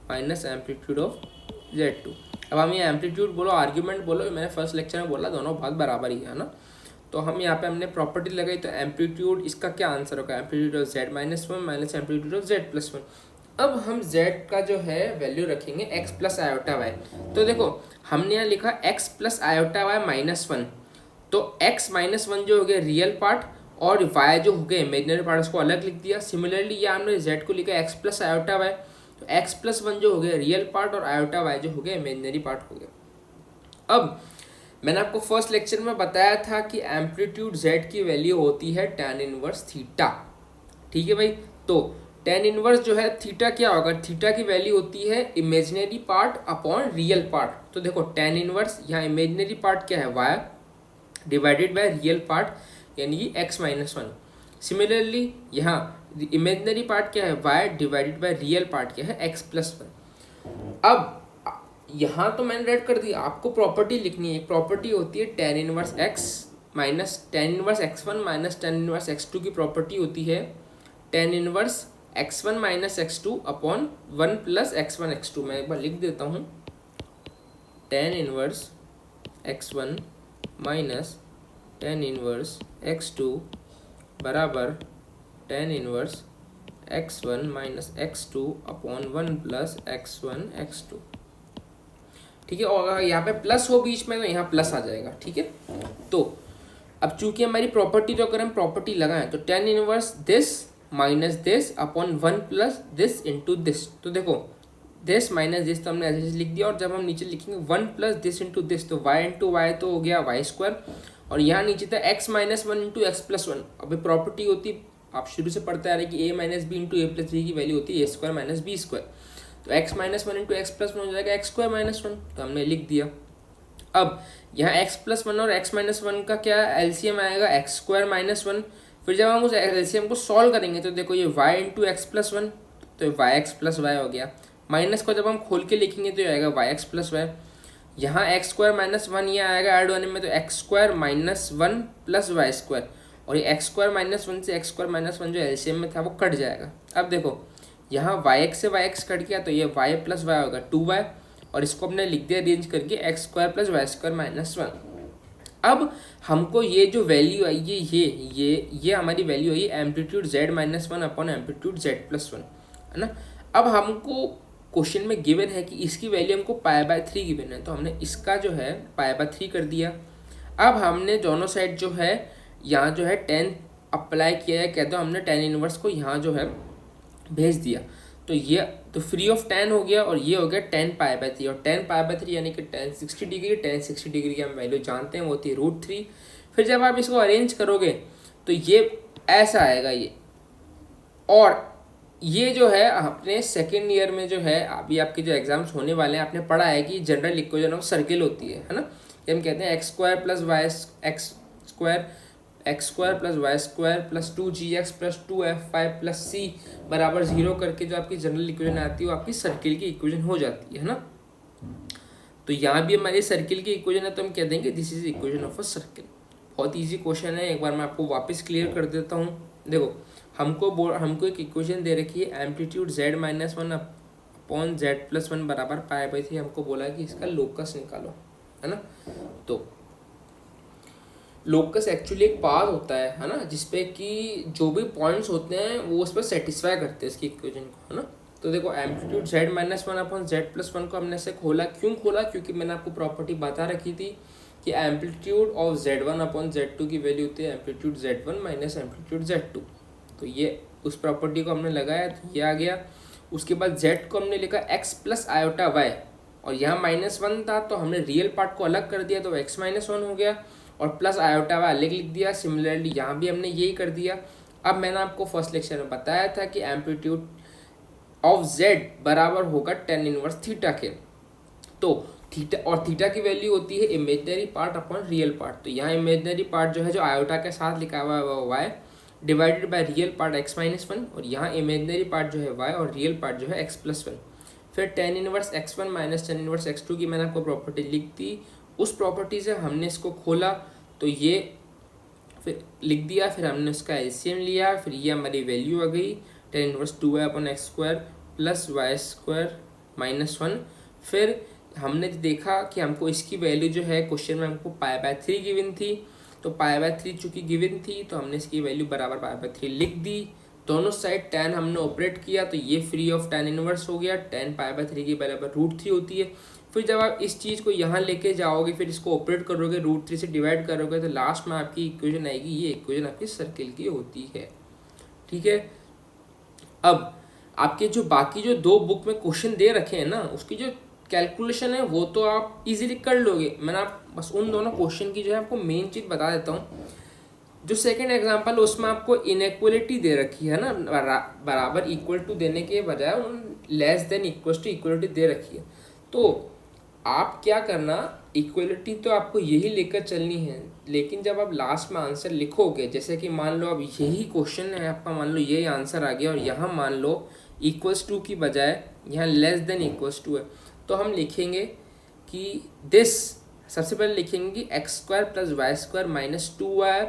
minus amplitude of z2। अब हम ये एम्पलीट्यूड बोलो आर्ग्यूमेंट बोलो, मैंने फर्स्ट लेक्चर में बोला दोनों बहुत बराबर ही है ना। तो हम यहाँ पे हमने प्रॉपर्टी लगाई, तो एम्पलीट्यूड इसका क्या आंसर होगा, amplitude of z minus 1 minus amplitude of z plus 1। अब हम z का जो है वैल्यू रखेंगे x प्लस आयोटा y। तो देखो हमने यहाँ लिखा x plus iota y minus 1, तो x माइनस 1 जो हो गया रियल पार्ट और y जो हो गया इमेजिनरी पार्ट उसको अलग लिख दिया। सिमिलरली यहाँ हमने z को लिखा x प्लस आयोटा y, तो x प्लस 1 जो हो गया रियल पार्ट और आयोटा y जो हो गया इमेजिनरी पार्ट हो गया। अब मैंने आपको फर्स्ट लेक्चर में बताया था कि एम्पलीट्यूड z की वैल्यू होती है tan इनवर्स थीटा, ठीक है भाई। तो टेन इनवर्स जो है थीटा क्या होगा, थीटा की वैल्यू होती है imaginary part upon real part. तो देखो टेन इनवर्स यहाँ इमेजिनरी पार्ट क्या है y divided by real part यानी कि x-1। सिमिलरली यहाँ इमेजिनरी पार्ट क्या है y divided by real part क्या है x+1। अब यहाँ तो मैंने रेड कर दिया, आपको प्रॉपर्टी लिखनी है। एक प्रॉपर्टी होती है tan inverse x minus tan inverse x1 minus tan inverse x2 की प्रॉपर्टी होती है tan inverse x1 minus x2 upon 1 plus x1 x2। मैं एक बार लिख देता हूँ, tan inverse x1 minus tan inverse x2 बराबर tan inverse x1 minus x2 upon 1 plus x1 x2। ठीक है, और अगर यहाँ पे प्लस हो बीच में तो यहाँ प्लस आ जाएगा। ठीक है, तो अब चूंकि हमारी प्रॉपर्टी, तो अगर हम प्रॉपर्टी लगाएं तो tan inverse this minus this upon 1 plus this into this. तो देखो दिस माइनस दिस तो हमने ऐसे लिख दिया, और जब हम नीचे लिखेंगे 1 प्लस दिस इंटू दिस तो y इंटू वाई तो हो गया y², और यहाँ नीचे था x माइनस 1 इंटू x+1। अभी प्रॉपर्टी होती, आप शुरू से पढ़ते आ रहे कि a minus B into a plus B की वैल्यू होती है a² माइनस b²। तो x माइनस 1 इंटू x+1 हो जाएगा x² माइनस 1, तो हमने लिख दिया। अब यहाँ x+1 और x-1 का क्या एलसीएम आएगा x² माइनस 1। फिर जब हम उस एलसीएम को सॉल्व करेंगे तो देखो ये y इंटू x+1 तो yx प्लस वाई हो गया, माइनस को जब हम खोल के लिखेंगे तो ये आएगा yx प्लस वाई। यहाँ x² माइनस 1 ये आएगा ऐड होने में तो x² माइनस 1 प्लस y², और ये x² माइनस 1 से x² माइनस 1 जो एलसीएम में था वो कट जाएगा। अब देखो यहाँ yx से yx कट गया तो ये y प्लस वाई होगा 2y, और इसको हमने लिख दिया अरेंज करके x² प्लस y² माइनस 1। अब हमको ये जो वैल्यू आई ये हमारी value i amplitude z minus 1 upon amplitude z+1, है ना। अब हमको क्वेश्चन में गिवन है कि इसकी वैल्यू हमको π/3 गिवन है, तो हमने इसका जो है π/3 कर दिया। अब हमने दोनों साइड जो है यहाँ जो है टेन अप्लाई किया है, कहते हो हमने टेन इनवर्स को यहाँ जो है भेज दिया, तो ये तो फ्री ऑफ टेन हो गया, और ये हो गया टेन π/3, और टेन π/3 यानी कि टेन 60 डिग्री। टेन 60 डिग्री की हम वैल्यू जानते हैं वो होती है √3। फिर जब आप इसको अरेंज करोगे तो ये ऐसा आएगा ये, और ये जो है अपने सेकेंड ईयर में जो है अभी आपके जो एग्जाम्स होने वाले हैं आपने पढ़ा है कि जनरल इक्वेशन ऑफ सर्किल होती है ना। ये हम कहते हैं x² plus x² plus y² plus 2gx plus 2f5 plus c बराबर 0 करके जो आपकी जनरल इक्वेशन आती है वो आपकी सर्किल की इक्वेशन हो जाती है ना। तो यहाँ भी हमारी सर्किल की इक्वेशन है, तो हम कह देंगे this is equation of a circle. बहुत इजी क्वेश्चन है, एक बार मैं आपको वापस क्लियर कर देता हूँ। देखो हमको एक इक्वेशन दे रखी है amplitude z minus 1 upon z+1 बराबर π/3। हमको बोला है कि इसका लोकस निकालो, है ना। तो लोकस एक्चुअली एक पाथ होता है ना, जिसपे कि जो भी पॉइंट्स होते हैं वो उस पर सेटिस्फाई करते हैं इसकी इक्वेशन को, है ना। तो देखो amplitude z minus 1 upon z+1 को हमने ऐसे खोला, क्यों खोला, क्योंकि मैंने आपको प्रॉपर्टी बता रखी थी कि amplitude of z1 upon z2 की वैल्यू होती है amplitude z1 minus amplitude z2। तो ये उस प्रॉपर्टी को हमने लगाया तो ये आ गया। उसके बाद z को हमने लिखा x प्लस आयोटा y, और यहाँ -1 था तो हमने रियल पार्ट को अलग कर दिया तो x-1 हो गया, और प्लस आयोटा y अलग लिख दिया। सिमिलरली यहाँ भी हमने यही कर दिया। अब मैंने आपको फर्स्ट लेक्चर में बताया था कि एम्पलीट्यूड ऑफ z बराबर होगा टेन इनवर्स थीटा के। तो थीटा और थीटा की वैल्यू होती है imaginary part upon real part. तो यहाँ इमेजिनरी पार्ट जो है जो आयोटा के साथ लिखा हुआ है वो y divided by real part x-1, और यहाँ इमेजिनरी पार्ट जो है y और रियल पार्ट जो है x+1। फिर tan inverse x1 minus tan inverse x2 की मैंने आपको प्रॉपर्टी लिख दी। उस प्रॉपर्टी से हमने इसको खोला तो ये फिर लिख दिया, फिर हमने उसका एलसीएम लिया, फिर ये हमारी वैल्यू आ गई tan inverse 2y upon x² plus y² minus 1। फिर हमने देखा कि हमको इसकी वैल्यू जो है क्वेश्चन में हमको π/3 गिवन थी, तो π/3 चूँकि गिवन थी तो हमने इसकी वैल्यू बराबर π/3 लिख दी। दोनों साइड टेन हमने ऑपरेट किया तो ये फ्री ऑफ टेन इनवर्स हो गया, टेन π/3 की बराबर √3 होती है। फिर जब आप इस चीज़ को यहाँ लेके जाओगे, फिर इसको ऑपरेट करोगे, √3 से डिवाइड करोगे, तो लास्ट में आपकी इक्वेशन आएगी, ये इक्वेशन आपकी सर्किल की होती है। ठीक है, अब आपके जो बाकी जो दो बुक में क्वेश्चन दे रखे हैं ना, उसकी जो कैलकुलेशन है वो तो आप इजीली कर लोगे। मैंने आप बस उन दोनों क्वेश्चन की जो है आपको मेन चीज़ बता देता हूँ। जो सेकेंड एग्जाम्पल उसमें आपको इनइक्वलिटी दे रखी है ना, बराबर इक्वल टू देने के बजाय less than equal to equality दे रखी है। तो आप क्या करना, इक्वलिटी तो आपको यही लेकर चलनी है, लेकिन जब आप लास्ट में आंसर लिखोगे, जैसे कि मान लो अब यही क्वेश्चन है आपका, मान लो यही आंसर आ गया और यहाँ मान लो इक्वल्स टू की बजाय यहाँ लेस देन इक्वल्स टू है, तो हम लिखेंगे कि दिस, सबसे पहले लिखेंगे कि x square plus y square minus 2y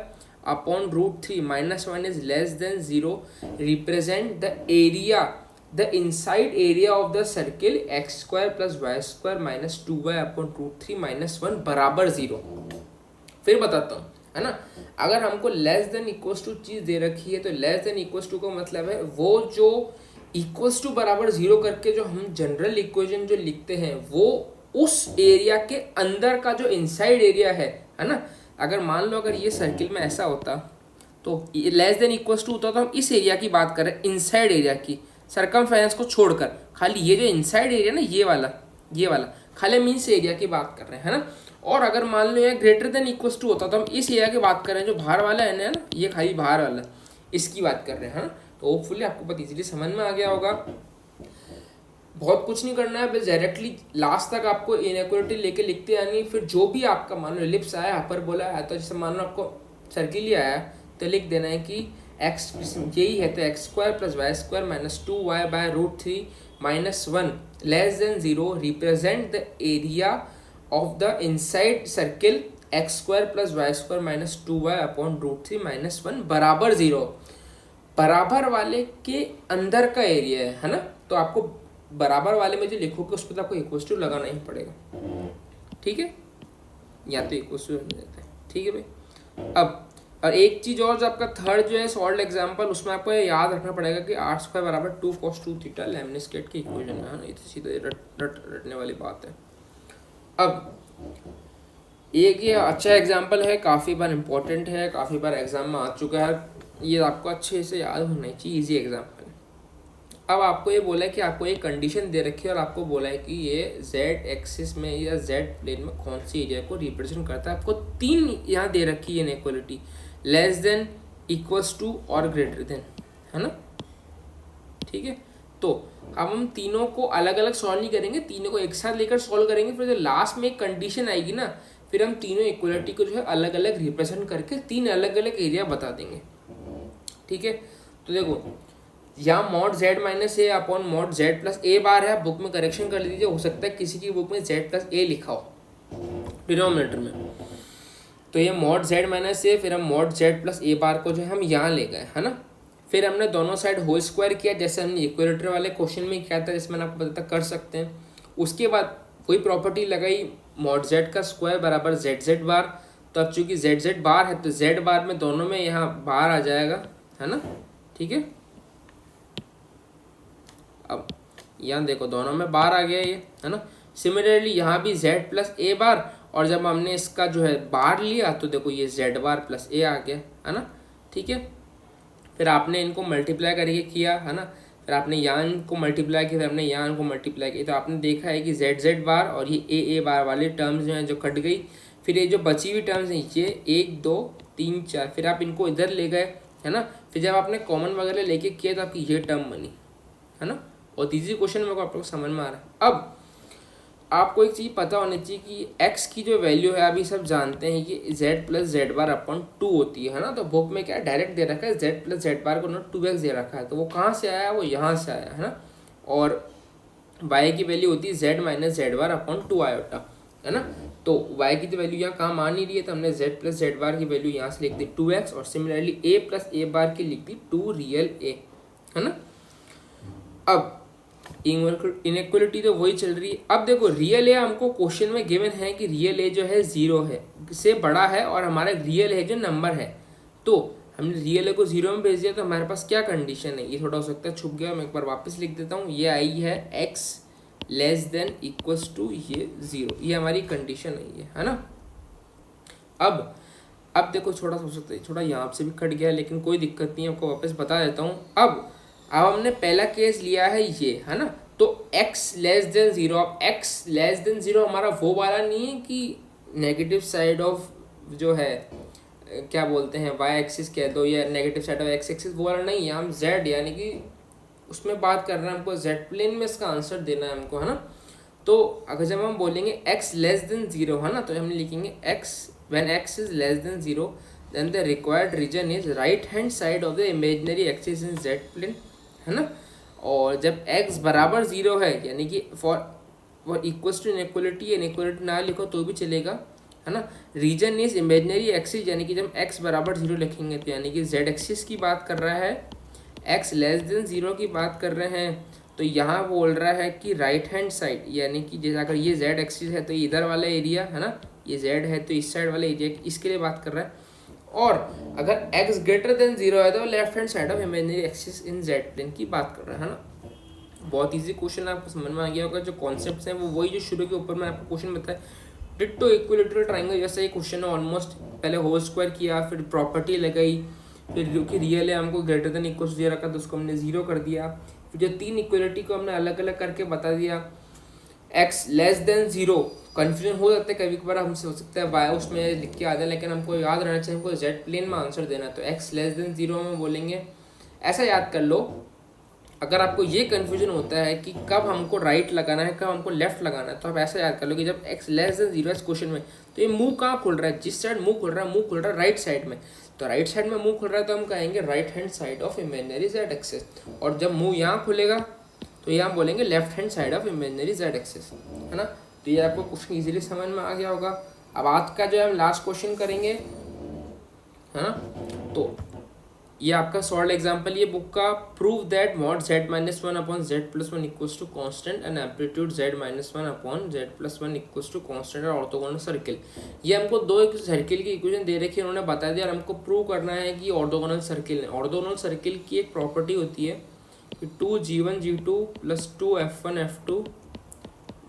upon √3 -1 is less than 0 represent the area, the inside area of the circle x square plus y square minus 2y upon √3 -1 बराबर 0। फिर बताता हूँ, है ना, अगर हमको लेस देन इक्वल्स टू चीज़ दे रखी है तो लेस देन इक्वल्स टू का मतलब है वो जो इक्वल्स टू बराबर 0 करके जो हम जनरल इक्वेशन जो लिखते हैं वो उस एरिया के अंदर का जो इनसाइड एरिया है ना। अगर मान लो अगर ये सर्किल में ऐसा होता तो लेस देन इक्वल्स टू होता तो हम इस एरिया की बात कर रहे हैं, इनसाइड एरिया की, सरकमफ्रेंस को छोड़कर, खाली ये जो इनसाइड एरिया ना, ये वाला खाली हम इस एरिया की बात कर रहे हैं, है ना। और अगर मान लो ये ग्रेटर देन इक्वल्स टू होता तो हम इस एरिया की बात कर रहे हैं, जो बाहर वाला है ना, ये खाली बाहर वाला, इसकी बात कर रहे हैं, है ना। तो होपफुली आपको बहुत इजीली समझ में आ गया होगा। बहुत कुछ नहीं करना है, बस डायरेक्टली लास्ट तक आपको इनइक्वालिटी लेके लिखते आनी। फिर जो भी आपका मान लो एलिप्स आया, हाइपरबोला आया, तो जैसे मान लो आपको सर्किल ही आया तो लिख देना है कि एक्स यही है, तो x square plus y square minus 2y by √3 -1 less than 0 represent the area of the inside circle x square plus y square minus 2y upon √3 -1 बराबर 0। बराबर वाले के अंदर का एरिया है ना, तो आपको बराबर वाले में जो लिखोगे उस पर तो आपको इक्वल टू लगाना ही पड़ेगा, ठीक है, या तो इक्वल टू देते हैं, ठीक है भाई। अब और एक चीज़ और, जो आपका थर्ड जो है सॉल्व एग्जाम्पल, उसमें आपको याद रखना पड़ेगा कि r² बराबर 2 cos 2 थीटा लेमनिस्केट की इक्वेशन है ना, ये तो सीधे रटने वाली बात है। अब एक ये अच्छा एग्जाम्पल है, काफ़ी बार इंपॉर्टेंट है, काफ़ी बार एग्जाम में आ चुका है, ये आपको अच्छे से याद होना चाहिए, इजी एग्जाम्पल। अब आपको ये बोला है कि आपको एक कंडीशन दे रखी है और आपको बोला है कि ये z एक्सिस में या z प्लेन में कौन सी एरिया को रिप्रेजेंट करता है। आपको 3 यहाँ दे रखी है inequality, less than, equals to और ग्रेटर देन, है ना, ठीक है। तो अब हम तीनों को अलग अलग सॉल्व नहीं करेंगे, तीनों को एक साथ लेकर सॉल्व करेंगे। फिर जो लास्ट में एक कंडीशन आएगी ना, फिर हम तीनों इक्वालिटी को जो है अलग अलग रिप्रेजेंट करके 3 अलग अलग एरिया बता देंगे, ठीक है। तो देखो यहाँ मॉड z माइनस ए अपॉन मॉड z प्लस ए बार है, बुक में करेक्शन कर लीजिए, हो सकता है किसी की बुक में z प्लस ए लिखा हो डिनोमिनेटर में, तो ये मॉड z माइनस ए, फिर हम मॉड z प्लस ए बार को जो है हम यहाँ ले गए, है ना। फिर हमने दोनों साइड होल स्क्वायर किया, जैसे हमने इक्वेलेटर वाले क्वेश्चन में किया था, जिसमें आपको पता था कर सकते हैं। उसके बाद वही प्रॉपर्टी लगाई, मॉड z का स्क्वायर बराबर z बार, तो अब चूंकि z बार है तो z बार में दोनों में यहाँ बार आ जाएगा, है ना, ठीक है। अब यहाँ देखो दोनों में बार आ गया ये, है ना। सिमिलरली यहाँ भी z प्लस ए बार, और जब हमने इसका जो है बार लिया तो देखो ये z बार प्लस ए आ गया, है ना, ठीक है। फिर आपने इनको मल्टीप्लाई करके किया, है ना, फिर आपने यहाँ इनको मल्टीप्लाई किया, फिर आपने यहाँ इनको मल्टीप्लाई किया, तो आपने देखा है कि z बार और ये ए बार वाली टर्म्स जो हैं जो कट गई। फिर ये जो बची हुई टर्म्स हैं ये 1 2 3 4, फिर आप इनको इधर ले गए, है ना। फिर जब आपने कॉमन वगैरह लेके किया तो आपकी ये टर्म बनी, है ना। और तीसरी क्वेश्चन मेरे को आप लोग समझ में आ रहा है। अब आपको एक चीज़ पता होनी चाहिए कि x की जो वैल्यू है, अभी सब जानते हैं कि z plus Z bar upon 2 होती है ना। तो बुक में क्या डायरेक्ट दे रखा है, z प्लस जेड बार को ना 2x दे रखा है, तो वो कहाँ से आया, वो यहाँ से आया, है ना। और y की वैल्यू होती है z minus Z bar upon 2 iota, है ना। तो y की तो वैल्यू यहाँ काम आ नहीं रही है, तो हमने z प्लस जेड बार की वैल्यू यहाँ से लिख दी 2x, और सिमिलरली a प्लस ए बार की लिख दी 2 रियल a, है ना। अब इनइक्वालिटी तो वही चल रही है। अब देखो रियल ए हमको क्वेश्चन में गिवन है कि रियल ए जो है 0 है से बड़ा है, और हमारा रियल है जो नंबर है, तो हमने रियल ए को 0 में भेज दिया, तो हमारे पास क्या कंडीशन है, ये थोड़ा हो सकता है छुप गया, मैं एक बार वापस लिख देता हूँ। ये आई है x less than equals to ये 0, ये हमारी कंडीशन है ना। अब देखो थोड़ा सा हो सकता है थोड़ा यहाँ से भी कट गया, लेकिन कोई दिक्कत नहीं है, आपको वापस बता देता हूँ। अब हमने पहला केस लिया है ये, है ना, तो x लेस देन 0। अब x लेस देन 0 हमारा वो वाला नहीं है कि नेगेटिव साइड ऑफ जो है क्या बोलते हैं वाई एक्सिस कह दो या negative side of x axis, वो वाला नहीं है, हम जेड यानी कि उसमें बात कर रहे हैं, हमको जेड प्लेन में इसका आंसर देना है हमको, है ना। तो अगर जब हम बोलेंगे x लेस देन 0, है ना, तो हम लिखेंगे x when x is less than 0 then the required region is right hand side of the imaginary axis in z plane, है ना। और जब x बराबर 0 है यानी कि for equals to inequality, inequality ना लिखो तो भी चलेगा, है ना। रीजन इज इमेजिनरी एक्सिस यानी कि जब x बराबर 0 लिखेंगे तो यानी कि z एक्सिस की बात कर रहा है, x लेस देन 0 की बात कर रहे हैं। तो यहाँ बोल रहा है कि राइट हैंड साइड यानी कि जैसे अगर ये z एक्सिस है तो इधर वाला एरिया, है ना, ये z है तो इस साइड वाला एरिया, इसके लिए बात कर रहा है। और अगर x ग्रेटर देन 0 है तो left hand side of imaginary axis in z plane की बात कर रहा है ना। बहुत इजी क्वेश्चन आपको समझ में आ गया होगा। जो कॉन्सेप्ट्स हैं वो वही जो शुरू के ऊपर मैं आपको क्वेश्चन बताया, डिट्टो इक्विलेटरल ट्राइंगल जैसा ये क्वेश्चन है ऑलमोस्ट। पहले होल स्क्वायर किया, फिर प्रॉपर्टी लगाई, फिर जो कि रियल है हमको ग्रेटर देन इक्वल टू 0 रखा तो उसको हमने 0 कर दिया। फिर जो 3 इक्वलिटी को हमने अलग अलग करके बता दिया। x लेस देन 0 कन्फ्यूजन हो जाता है कभी कभार हमसे, हो सकता है y उसमें लिख के आ जाए, लेकिन हमको याद रहना चाहिए, हमको z प्लेन में आंसर देना है। तो x लेस देन 0 में बोलेंगे, ऐसा याद कर लो। अगर आपको ये कन्फ्यूजन होता है कि कब हमको राइट लगाना है कब हमको लेफ्ट लगाना है, तो आप ऐसा याद कर लो कि जब x लेस देन 0 है इस क्वेश्चन में, तो ये मुंह कहाँ खुल रहा है, जिस साइड मुंह खुल रहा है, मुंह खुल रहा है राइट साइड में। तो राइट साइड में मुंह खुल रहा है तो हम कहेंगे right hand side of imaginary Z axis. और जब मुंह यहाँ खुलेगा तो यहाँ बोलेंगे left hand side of imaginary Z axis, है ना। तो ये आपको क्वेश्चन इजीली समझ में आ गया होगा। अब आज का जो है हम लास्ट क्वेश्चन करेंगे, है ना। तो ये आपका सॉल्व एग्जाम्पल, ये बुक का, prove that mod z minus 1 upon z plus 1 equals to constant and amplitude z minus 1 upon z plus 1 equals to constant और ऑर्थोगोनल सर्किल। ये हमको दो एक सर्किल की इक्वेशन दे रखी है, उन्होंने बता दिया और हमको प्रूव करना है कि ऑर्थोगोनल सर्किल है। ऑर्थोगोनल सर्किल की एक प्रॉपर्टी होती है कि 2g1 g2 plus 2f1 f2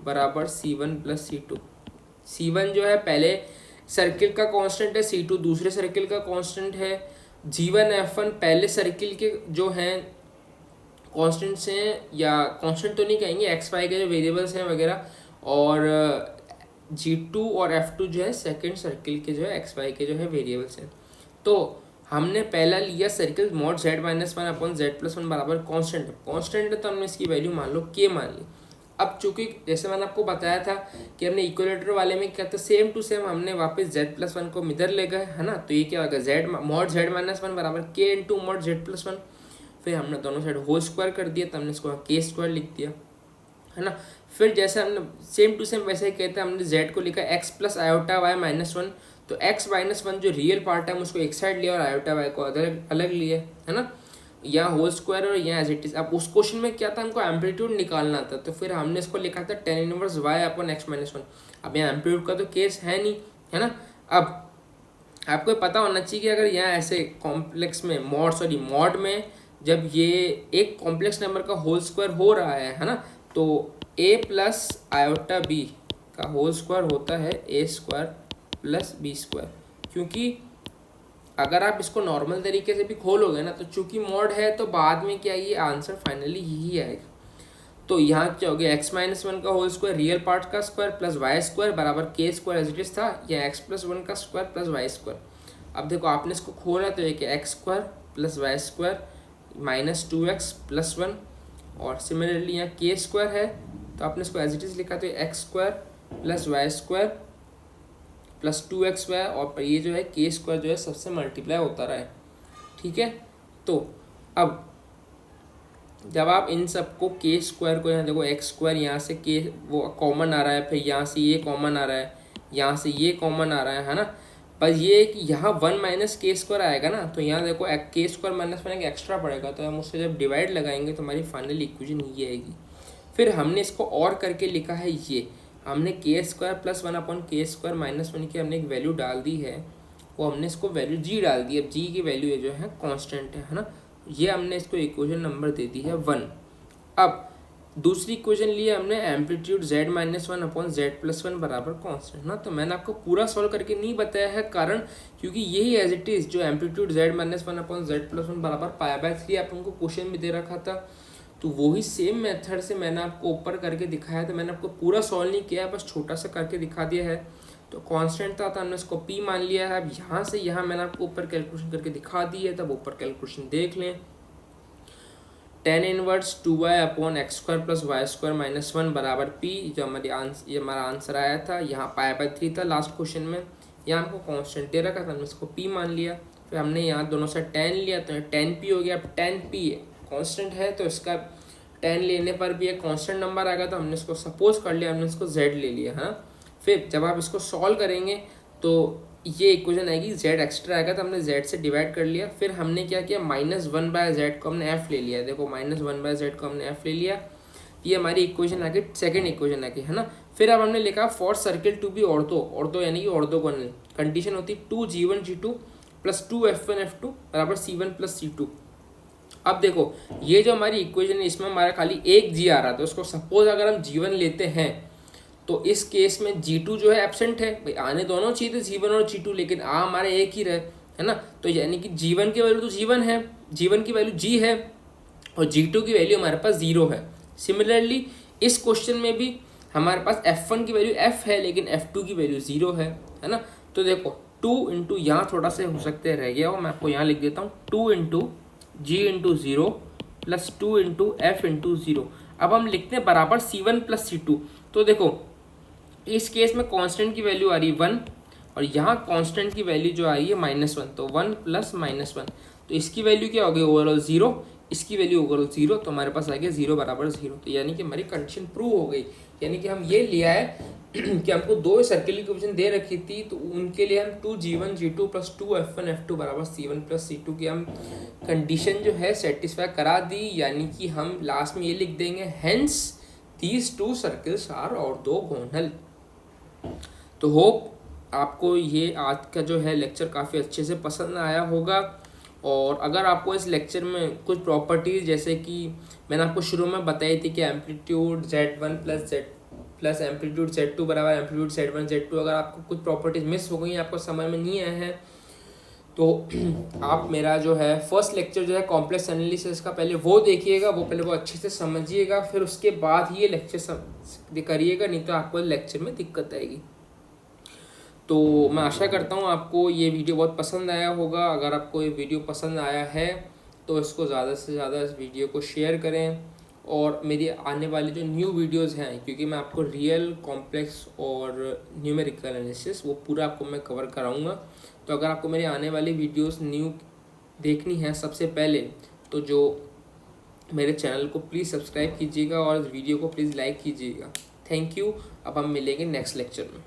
बराबर c1 प्लस c2। c1 जो है पहले सर्किल का कांस्टेंट है, c2 दूसरे सर्किल का कांस्टेंट है, g1 f1 पहले सर्किल के जो हैं कांस्टेंट्स हैं, या कांस्टेंट तो नहीं कहेंगे, एक्स वाई के जो वेरिएबल्स हैं वगैरह, और g2 और f2 जो है सेकंड सर्किल के जो है एक्स वाई के जो है वेरिएबल्स हैं। तो हमने पहला लिया circle mod z minus 1 upon z plus 1 बराबर कांस्टेंट है तो हमने इसकी वैल्यू मान लो k मान ली। अब चूंकि जैसे मैंने आपको बताया था कि हमने इक्विलेटर वाले में क्या था, सेम टू सेम हमने वापस z प्लस 1 को इधर ले गए, है ना। तो ये क्या होगा, z मॉड z माइनस 1 बराबर k into mod z plus 1। फिर हमने दोनों साइड होल स्क्वायर कर दिया तो हमने इसको k स्क्वायर लिख दिया, है ना। फिर जैसे हमने सेम टू सेम वैसे ही कहते हैं, हमने z को लिखा x plus iota y minus 1। तो x माइनस 1 जो रियल पार्ट है हम उसको एक साइड लिया और आयोटा y को अलग अलग लिए, है ना। यहाँ होल स्क्वायर और यहाँ एज इट इज। अब उस क्वेश्चन में क्या था, हमको एम्पलीट्यूड निकालना था, तो फिर हमने इसको लिखा था tan inverse y upon x minus 1। अब यहाँ एम्पलीट्यूड का तो केस है नहीं, है ना। अब आपको पता होना चाहिए कि अगर यहाँ ऐसे कॉम्प्लेक्स में मॉड में जब ये एक कॉम्प्लेक्स नंबर का होल स्क्वायर हो रहा है ना, तो a प्लस आयोटा b का होल स्क्वायर होता है a square plus b square. क्योंकि अगर आप इसको नॉर्मल तरीके से भी खोलोगे ना, तो चूंकि मॉड है तो बाद में क्या ये आंसर फाइनली यही आएगा। तो यहाँ क्या हो गया, x माइनस 1 का होल स्क्वायर रियल पार्ट का स्क्वायर प्लस वाई स्क्वायर बराबर k square as it is था, या x प्लस 1 का स्क्वायर प्लस वाई स्क्वायर। अब देखो आपने इसको खोला तो ये क्या, x square plus y square minus 2x plus 1, और सिमिलरली यहाँ k स्क्वायर है तो आपने इसको एज इट इज लिखा तो x square plus y square plus 2xy, और ये जो है k स्क्वायर जो है सबसे मल्टीप्लाई होता रहा है, ठीक है। तो अब जब आप इन सबको k स्क्वायर को, यहाँ देखो x स्क्वायर यहाँ से k वो कॉमन आ रहा है, फिर यहाँ से ये कॉमन आ रहा है, यहाँ से ये कॉमन आ रहा है ना। पर ये कि यहाँ 1 माइनस k स्क्वायर आएगा ना, तो यहाँ देखो k स्क्वायर माइनस 1 एक एक्स्ट्रा पड़ेगा, तो हम उससे जब डिवाइड लगाएंगे तो हमारी फाइनल इक्वेशन ये आएगी। फिर हमने इसको और करके लिखा है, ये हमने k square plus 1 upon k square minus 1 की हमने एक वैल्यू डाल दी है, वो हमने इसको वैल्यू g डाल दी। अब g की वैल्यू ये जो है कांस्टेंट है ना। ये हमने इसको इक्वेशन नंबर दे दी है 1। अब दूसरी इक्वेशन लिए हमने amplitude z minus 1 upon z plus 1 बराबर कांस्टेंट ना। तो मैंने आपको पूरा सॉल्व करके नहीं बताया है, कारण क्योंकि यही एज इट इज जो amplitude z minus 1 upon z plus 1 बराबर पाई बाय 3 आप उनको क्वेश्चन में दे रखा था। तो वही सेम मेथड से मैंने आपको ऊपर करके दिखाया था, मैंने आपको पूरा सॉल्व नहीं किया, बस छोटा सा करके दिखा दिया है। तो कांस्टेंट था तो हमने इसको p मान लिया है। अब यहाँ से यहाँ मैंने आपको ऊपर कैलकुलेशन करके दिखा दी है, तब ऊपर कैलकुलेशन देख लें। tan inverse 2y upon x square plus y square minus 1 बराबर p, जो ये हमारा आंसर आया था। यहाँ π/3 था लास्ट क्वेश्चन में, यहाँ हमको कांस्टेंट दे रखा था, हमने इसको p मान लिया। फिर हमने यहाँ दोनों से tan लिया तो tan p हो गया। अब tan p कांस्टेंट है तो इसका tan लेने पर भी एक कांस्टेंट नंबर आएगा, तो हमने इसको सपोज कर लिया, हमने इसको z ले लिया है। फिर जब आप इसको सॉल्व करेंगे तो ये इक्वेशन आएगी, z एक्स्ट्रा आएगा तो हमने z से डिवाइड कर लिया। फिर हमने क्या किया, -1/z को हमने f ले लिया। देखो -1/z को हमने f ले लिया, ये हमारी इक्वेशन आ गई, सेकेंड इक्वेशन आ गई है ना। फिर अब हमने लिखा for circle to be ortho यानी कि ऑर्थोगोनल, कंडीशन होती 2g1g2 + 2f1f2 बराबर c1 + c2। अब देखो ये जो हमारी इक्वेशन है इसमें हमारा खाली एक g आ रहा था, उसको सपोज अगर हम g1 लेते हैं तो इस केस में g2 जो है एब्सेंट है। भाई आने दोनों चाहिए थे g1 और g2, लेकिन आ हमारे एक ही रहे है ना। तो यानी कि g1 की वैल्यू तो g1 है, g1 की वैल्यू g है और g2 की वैल्यू हमारे पास 0 है। सिमिलरली इस क्वेश्चन में भी हमारे पास f1 की वैल्यू f है लेकिन f2 की वैल्यू 0 है ना। तो देखो 2 इंटू यहाँ थोड़ा सा हो सकते रह गया हो, मैं आपको यहाँ लिख देता हूँ 2 into g into 0 plus 2 into f into 0। अब हम लिखते हैं बराबर c1 + c2। तो देखो इस केस में कांस्टेंट की वैल्यू आ रही है 1 और यहाँ कांस्टेंट की वैल्यू जो आ रही है -1, तो 1 + -1, तो इसकी वैल्यू क्या हो गई ओवरऑल 0, इसकी वैल्यू ओवरऑल 0, तो हमारे पास आ गया 0 बराबर 0। तो यानी कि हमारी कंडीशन प्रूव हो गई। यानी कि हम ये लिया है कि हमको दो सर्किल इक्वेशन दे रखी थी, तो उनके लिए हम 2g1g2 + 2f1f2 बराबर c1 + c2 की हम कंडीशन जो है सेटिस्फाई करा दी। यानी कि हम लास्ट में ये लिख देंगे hence these two circles are orthogonal. तो होप आपको ये आज का जो है लेक्चर काफ़ी अच्छे से पसंद आया होगा। और अगर आपको इस लेक्चर में कुछ प्रॉपर्टीज़ जैसे कि मैंने आपको शुरू में बताई थी कि amplitude z1 plus amplitude z2 बराबर एम्पलीट्यूड z1 z2, अगर आपको कुछ प्रॉपर्टीज़ मिस हो गई, आपको समझ में नहीं आया है, तो आप मेरा जो है फर्स्ट लेक्चर जो है कॉम्प्लेक्स एनालिसिस का पहले वो देखिएगा, वो पहले वो अच्छे से समझिएगा, फिर उसके बाद ही ये लेक्चर करिएगा, नहीं तो आपको लेक्चर में दिक्कत आएगी। तो मैं आशा करता हूँ आपको ये वीडियो बहुत पसंद आया होगा। अगर आपको ये वीडियो पसंद आया है तो इसको ज़्यादा से ज़्यादा इस वीडियो को शेयर करें। और मेरी आने वाली जो न्यू वीडियोस हैं, क्योंकि मैं आपको रियल, कॉम्प्लेक्स और न्यूमेरिकल एनालिसिस वो पूरा आपको मैं कवर कराऊंगा। तो अगर आपको मेरी आने वाली वीडियोस न्यू देखनी है सबसे पहले, तो जो मेरे चैनल को प्लीज़ सब्सक्राइब कीजिएगा और इस वीडियो को प्लीज़ लाइक कीजिएगा। Thank you. अब हम मिलेंगे नेक्स्ट लेक्चर में।